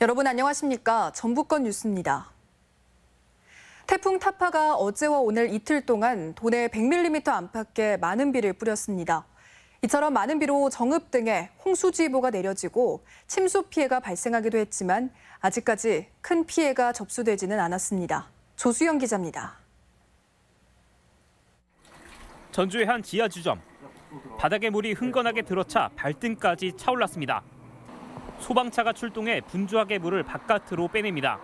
여러분 안녕하십니까? 전북권 뉴스입니다. 태풍 타파가 어제와 오늘 이틀 동안 도내 100mm 안팎의 많은 비를 뿌렸습니다. 이처럼 많은 비로 정읍 등에 홍수주의보가 내려지고 침수 피해가 발생하기도 했지만 아직까지 큰 피해가 접수되지는 않았습니다. 조수영 기자입니다. 전주의 한 지하주점. 바닥에 물이 흥건하게 들어차 발등까지 차올랐습니다. 소방차가 출동해 분주하게 물을 바깥으로 빼냅니다.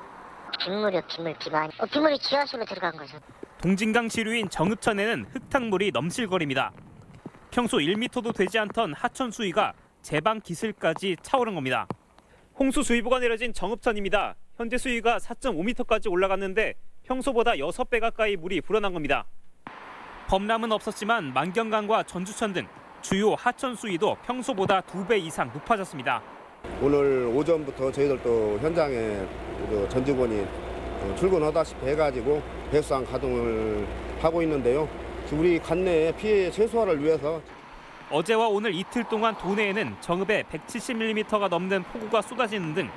빗물이요, 빗물, 비가. 빗물이 지하수로 들어간 거죠. 동진강 지류인 정읍천에는 흙탕물이 넘실거립니다. 평소 1m도 되지 않던 하천 수위가 제방 기슬까지 차오른 겁니다. 홍수주의보가 내려진 정읍천입니다. 현재 수위가 4.5m까지 올라갔는데 평소보다 6배 가까이 물이 불어난 겁니다. 범람은 없었지만 만경강과 전주천 등 주요 하천 수위도 평소보다 2배 이상 높아졌습니다. 오늘 오전부터 저희들도 현장에 전직원이 출근하다시피 해가지고 배수상 가동을 하고 있는데요. 우리 관내의 피해 최소화를 위해서 어제와 오늘 이틀 동안 도내에는 정읍에 170mm가 넘는 폭우가 쏟아지는 등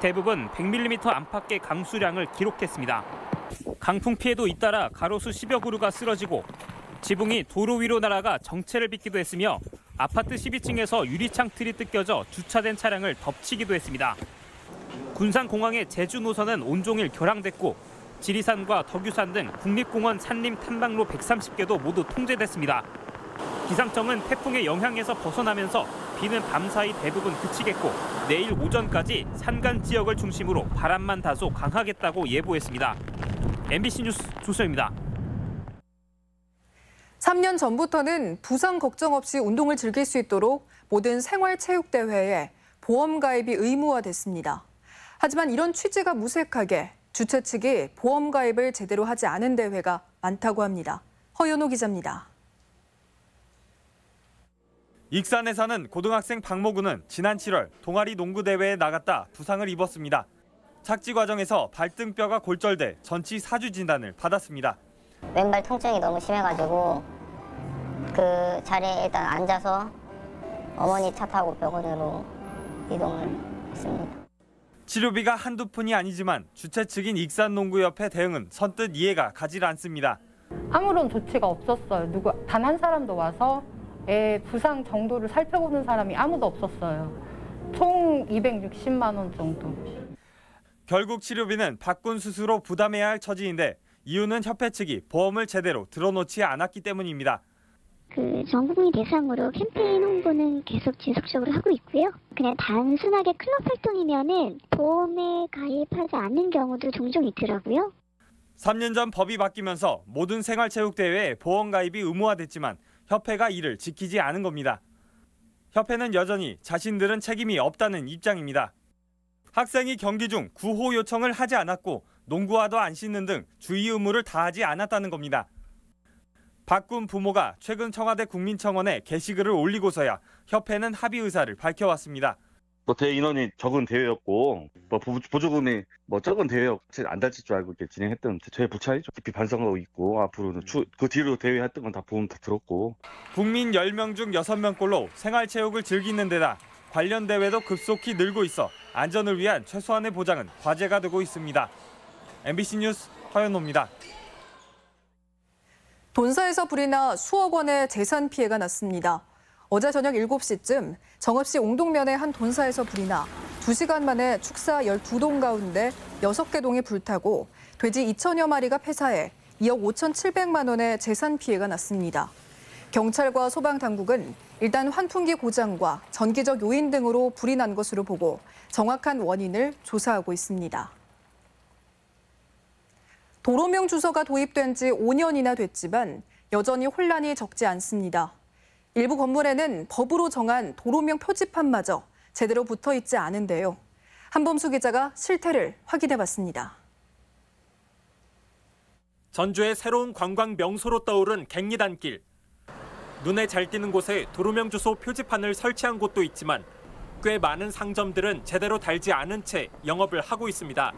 대부분 100mm 안팎의 강수량을 기록했습니다. 강풍 피해도 잇따라 가로수 10여 그루가 쓰러지고 지붕이 도로 위로 날아가 정체를 빚기도 했으며 아파트 12층에서 유리창 틀이 뜯겨져 주차된 차량을 덮치기도 했습니다. 군산공항의 제주 노선은 온종일 결항됐고 지리산과 덕유산 등 국립공원 산림 탐방로 130개도 모두 통제됐습니다. 기상청은 태풍의 영향에서 벗어나면서 비는 밤사이 대부분 그치겠고 내일 오전까지 산간 지역을 중심으로 바람만 다소 강하겠다고 예보했습니다. MBC 뉴스 조수영입니다. 3년 전부터는 부상 걱정 없이 운동을 즐길 수 있도록 모든 생활체육대회에 보험 가입이 의무화됐습니다. 하지만 이런 취지가 무색하게 주최 측이 보험 가입을 제대로 하지 않은 대회가 많다고 합니다. 허연호 기자입니다. 익산에 사는 고등학생 박모군은 지난 7월 동아리 농구대회에 나갔다 부상을 입었습니다. 착지 과정에서 발등뼈가 골절돼 전치 4주 진단을 받았습니다. 왼발 통증이 너무 심해가지고 그 자리에 일단 앉아서 어머니 차 타고 병원으로 이동을 했습니다. 치료비가 한두 푼이 아니지만 주최 측인 익산농구협회 대응은 선뜻 이해가 가지 않습니다. 아무런 조치가 없었어요. 단 한 사람도 와서 애 부상 정도를 살펴보는 사람이 아무도 없었어요. 총 260만 원 정도. 결국 치료비는 박군 스스로 부담해야 할 처지인데 이유는 협회 측이 보험을 제대로 들어놓지 않았기 때문입니다. 전 국민 대상으로 캠페인 홍보는 계속 지속적으로 하고 있고요. 그냥 단순하게 클럽 활동이면은 보험에 가입하지 않는 경우도 종종 있더라고요. 3년 전 법이 바뀌면서 모든 생활체육대회에 보험 가입이 의무화됐지만 협회가 이를 지키지 않은 겁니다. 협회는 여전히 자신들은 책임이 없다는 입장입니다. 학생이 경기 중 구호 요청을 하지 않았고 농구화도 안 신는 등 주의 의무를 다하지 않았다는 겁니다. 박군 부모가 최근 청와대 국민청원에 게시글을 올리고서야 협회는 합의 의사를 밝혀왔습니다. 대회 인원이 적은 대회였고 보조금이 적은 대회였지 안 다칠 줄 알고 이렇게 진행했던 저희 부차이죠. 깊이 반성하고 있고 앞으로는 그 뒤로 대회 했던 건 다 보험 다 들었고. 국민 10명 중 6명꼴로 생활체육을 즐기는 데다 관련 대회도 급속히 늘고 있어 안전을 위한 최소한의 보장은 과제가 되고 있습니다. MBC 뉴스 허연호입니다. 돈사에서 불이 나 수억 원의 재산 피해가 났습니다. 어제 저녁 7시쯤 정읍시 옹동면의 한 돈사에서 불이 나 2시간 만에 축사 12동 가운데 6개 동이 불타고 돼지 2천여 마리가 폐사해 2억 5,700만 원의 재산 피해가 났습니다. 경찰과 소방당국은 일단 환풍기 고장과 전기적 요인 등으로 불이 난 것으로 보고 정확한 원인을 조사하고 있습니다. 도로명 주소가 도입된 지 5년이나 됐지만 여전히 혼란이 적지 않습니다. 일부 건물에는 법으로 정한 도로명 표지판마저 제대로 붙어 있지 않은데요. 한범수 기자가 실태를 확인해봤습니다. 전주의 새로운 관광 명소로 떠오른 갱리단길. 눈에 잘 띄는 곳에 도로명 주소 표지판을 설치한 곳도 있지만 꽤 많은 상점들은 제대로 달지 않은 채 영업을 하고 있습니다.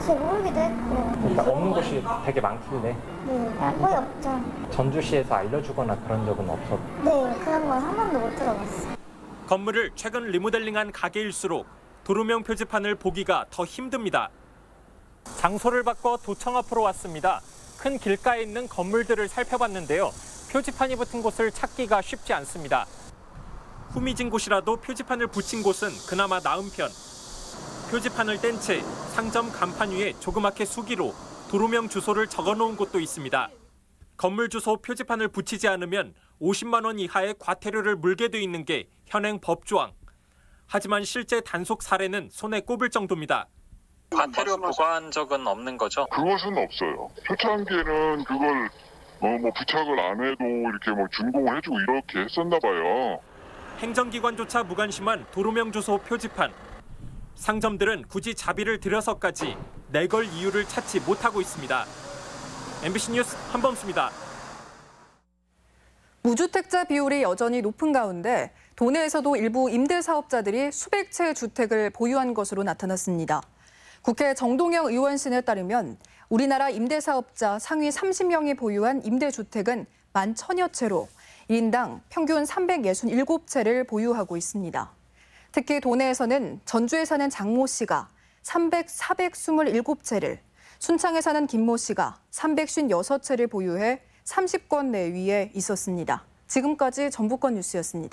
잘 모르기도 했고. 일단 없는 곳이 되게 많길래. 네, 거의 없죠. 전주시에서 알려주거나 그런 적은 없었고. 네, 그런 건 한 번도 못 들어봤어요. 건물을 최근 리모델링한 가게일수록 도로명 표지판을 보기가 더 힘듭니다. 장소를 바꿔 도청 앞으로 왔습니다. 큰 길가에 있는 건물들을 살펴봤는데요. 표지판이 붙은 곳을 찾기가 쉽지 않습니다. 후미진 곳이라도 표지판을 붙인 곳은 그나마 나은 편. 표지판을 뗀 채 상점 간판 위에 조그맣게 수기로 도로명 주소를 적어놓은 곳도 있습니다. 건물 주소 표지판을 붙이지 않으면 50만 원 이하의 과태료를 물게 돼 있는 게 현행 법조항. 하지만 실제 단속 사례는 손에 꼽을 정도입니다. 과태료 부과한 적은 없는 거죠? 그것은 없어요. 표창기에는 그걸 부착을 안 해도 이렇게 준공을 해주고 이렇게 했었나 봐요. 행정기관조차 무관심한 도로명 주소 표지판. 상점들은 굳이 자비를 들여서까지 내걸 이유를 찾지 못하고 있습니다. MBC 뉴스 한범수입니다. 무주택자 비율이 여전히 높은 가운데 도내에서도 일부 임대사업자들이 수백 채의 주택을 보유한 것으로 나타났습니다. 국회 정동영 의원실에 따르면 우리나라 임대사업자 상위 30명이 보유한 임대주택은 11,000여 채로 1인당 평균 367채를 보유하고 있습니다. 특히 도내에서는 전주에 사는 장모 씨가 427채를, 순창에 사는 김모 씨가 356채를 보유해 30권 내위에 있었습니다. 지금까지 전북권 뉴스였습니다.